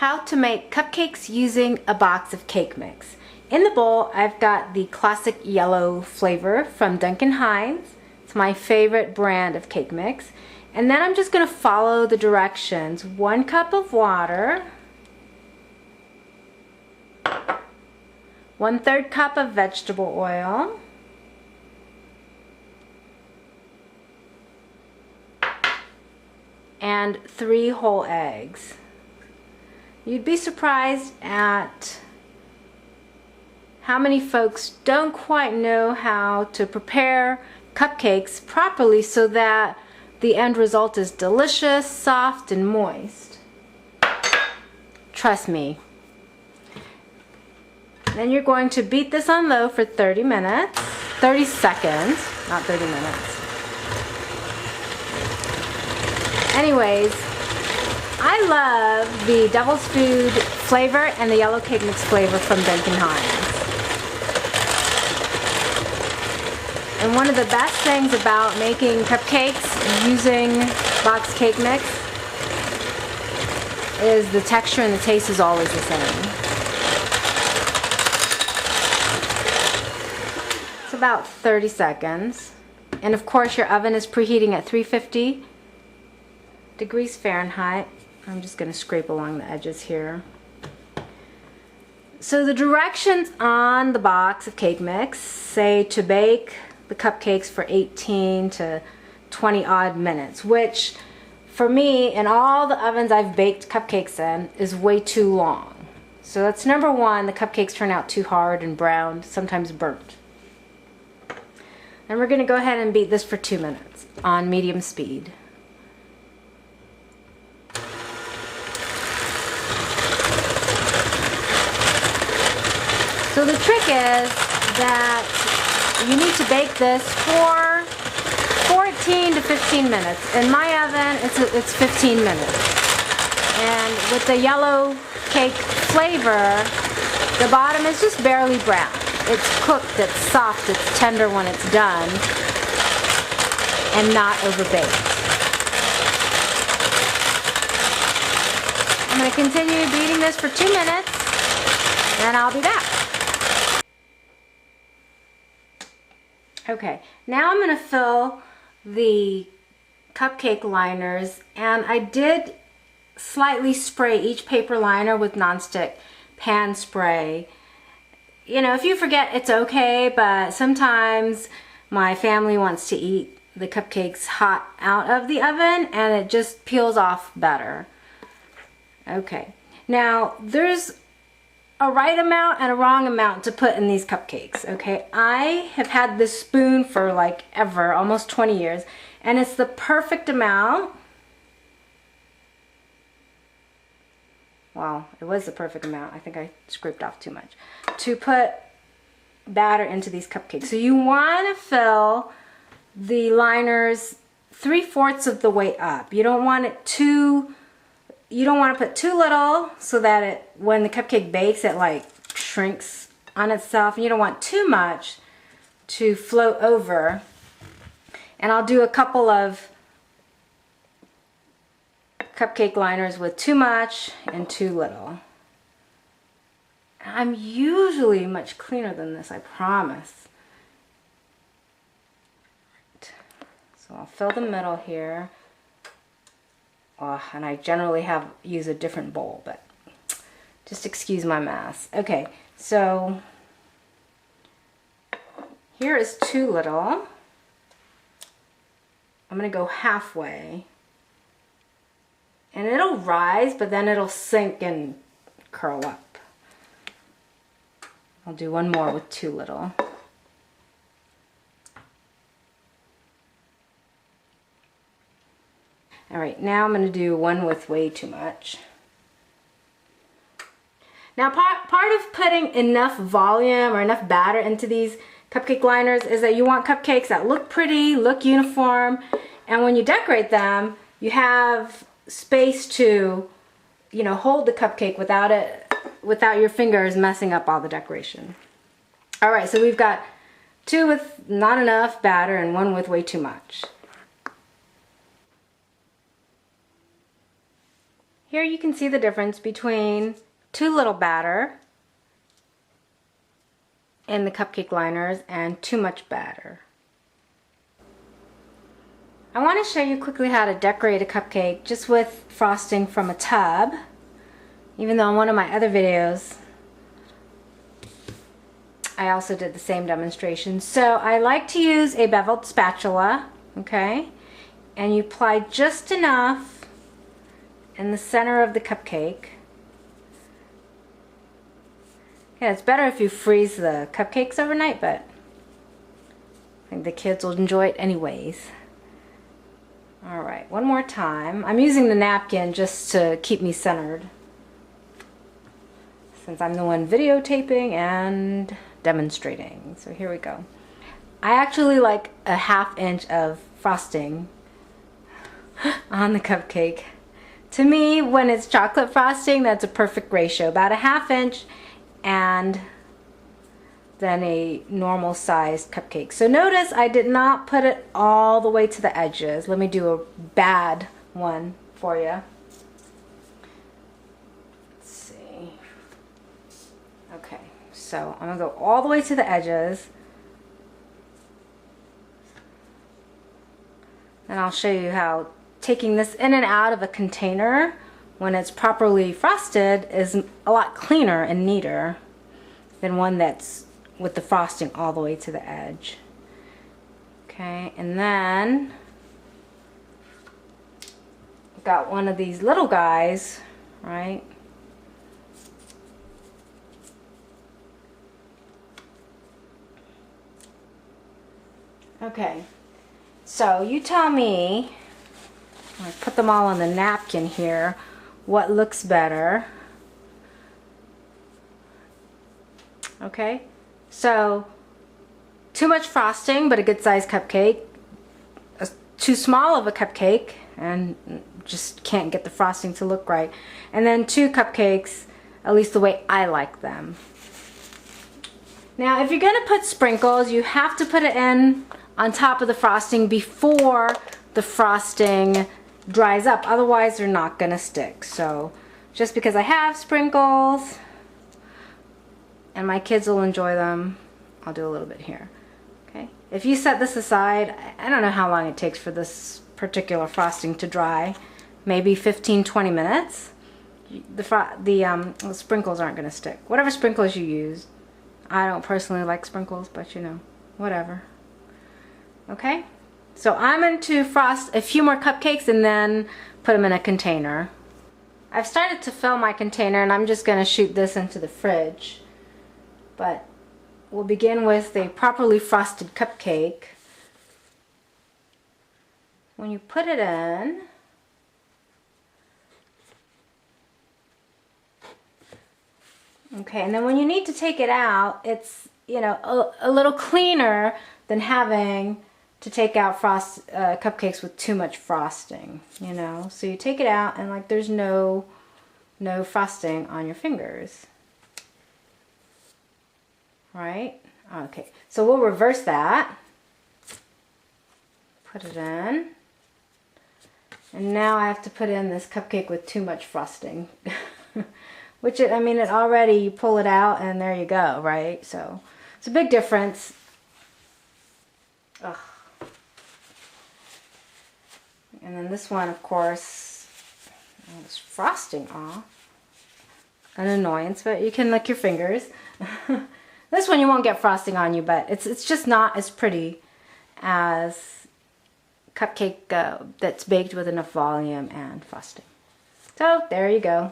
How to make cupcakes using a box of cake mix. In the bowl, I've got the classic yellow flavor from Duncan Hines. It's my favorite brand of cake mix. And then I'm just going to follow the directions. 1 cup of water, 1/3 cup of vegetable oil, and 3 whole eggs. You'd be surprised at how many folks don't quite know how to prepare cupcakes properly so that the end result is delicious, soft, and moist. Trust me. Then you're going to beat this on low for 30 seconds, not 30 minutes. Anyways, I love the Devil's Food flavor and the yellow cake mix flavor from Duncan Hines. And one of the best things about making cupcakes using box cake mix is the texture and the taste is always the same. It's about 30 seconds. And of course your oven is preheating at 350 degrees Fahrenheit. I'm just going to scrape along the edges here. So the directions on the box of cake mix say to bake the cupcakes for 18 to 20 odd minutes, which for me, in all the ovens I've baked cupcakes in, is way too long. So that's number one. The cupcakes turn out too hard and brown, sometimes burnt. And we're going to go ahead and beat this for 2 minutes on medium speed. So the trick is that you need to bake this for 14 to 15 minutes. In my oven, it's 15 minutes. And with the yellow cake flavor, the bottom is just barely brown. It's cooked, it's soft, it's tender when it's done, and not overbaked. I'm going to continue beating this for 2 minutes, and I'll be back. Okay, now I'm going to fill the cupcake liners, and I did slightly spray each paper liner with nonstick pan spray. You know, if you forget, it's okay, but sometimes my family wants to eat the cupcakes hot out of the oven and it just peels off better. Okay, now there's a right amount and a wrong amount to put in these cupcakes, okay? I have had this spoon for like ever, almost 20 years, and it's the perfect amount. Well, it was the perfect amount. I think I scraped off too much. To put batter into these cupcakes. So you want to fill the liners 3/4 of the way up. You don't want it too... You don't want to put too little so that it, when the cupcake bakes, it like shrinks on itself. And you don't want too much to float over. And I'll do a couple of cupcake liners with too much and too little. I'm usually much cleaner than this, I promise. So I'll fill the middle here. Oh, and I generally use a different bowl, but just excuse my mess. Okay, so here is too little. I'm going to go halfway. And it'll rise, but then it'll sink and curl up. I'll do one more with too little. Alright, now I'm going to do one with way too much. Now part of putting enough volume or enough batter into these cupcake liners is that you want cupcakes that look pretty, look uniform, and when you decorate them, you have space to, you know, hold the cupcake without your fingers messing up all the decoration. Alright, so we've got 2 with not enough batter and 1 with way too much. here you can see the difference between too little batter in the cupcake liners and too much batter. I want to show you quickly how to decorate a cupcake just with frosting from a tub, even though in one of my other videos I also did the same demonstration. So I like to use a beveled spatula, okay, and you apply just enough in the center of the cupcake. Yeah, it's better if you freeze the cupcakes overnight, but I think the kids will enjoy it anyways. Alright, one more time. I'm using the napkin just to keep me centered, since I'm the one videotaping and demonstrating. So here we go. I actually like a 1/2 inch of frosting on the cupcake. To me, when it's chocolate frosting, that's a perfect ratio. About a 1/2 inch and then a normal sized cupcake. So notice I did not put it all the way to the edges. Let me do a bad one for you. Let's see. Okay, so I'm gonna go all the way to the edges. And I'll show you how taking this in and out of a container when it's properly frosted is a lot cleaner and neater than one that's with the frosting all the way to the edge. Okay, and then got one of these little guys, right? Okay, so you tell me, I put them all on the napkin here, what looks better. Okay, so too much frosting but a good sized cupcake, too small of a cupcake and just can't get the frosting to look right, and then 2 cupcakes, at least the way I like them. Now if you're gonna put sprinkles, you have to put it in on top of the frosting before the frosting dries up, otherwise they're not gonna stick. So just because I have sprinkles and my kids will enjoy them, I'll do a little bit here. Okay, if you set this aside, I don't know how long it takes for this particular frosting to dry, maybe 15-20 minutes. The sprinkles aren't gonna stick, whatever sprinkles you use. I don't personally like sprinkles, but you know, whatever. Okay, so I'm going to frost a few more cupcakes and then put them in a container. I've started to fill my container and I'm just going to shoot this into the fridge. But we'll begin with a properly frosted cupcake. When you put it in, okay, and then when you need to take it out, it's, you know, a little cleaner than having to take out cupcakes with too much frosting, you know. So you take it out and like there's no frosting on your fingers, right? Okay, so we'll reverse that. Put it in, and now I have to put in this cupcake with too much frosting. Which I mean, it already, you pull it out and there you go, right? So it's a big difference. Ugh. And then this one, of course, is frosting off. An annoyance, but you can lick your fingers. This one you won't get frosting on you, but it's just not as pretty as cupcake that's baked with enough volume and frosting. So there you go.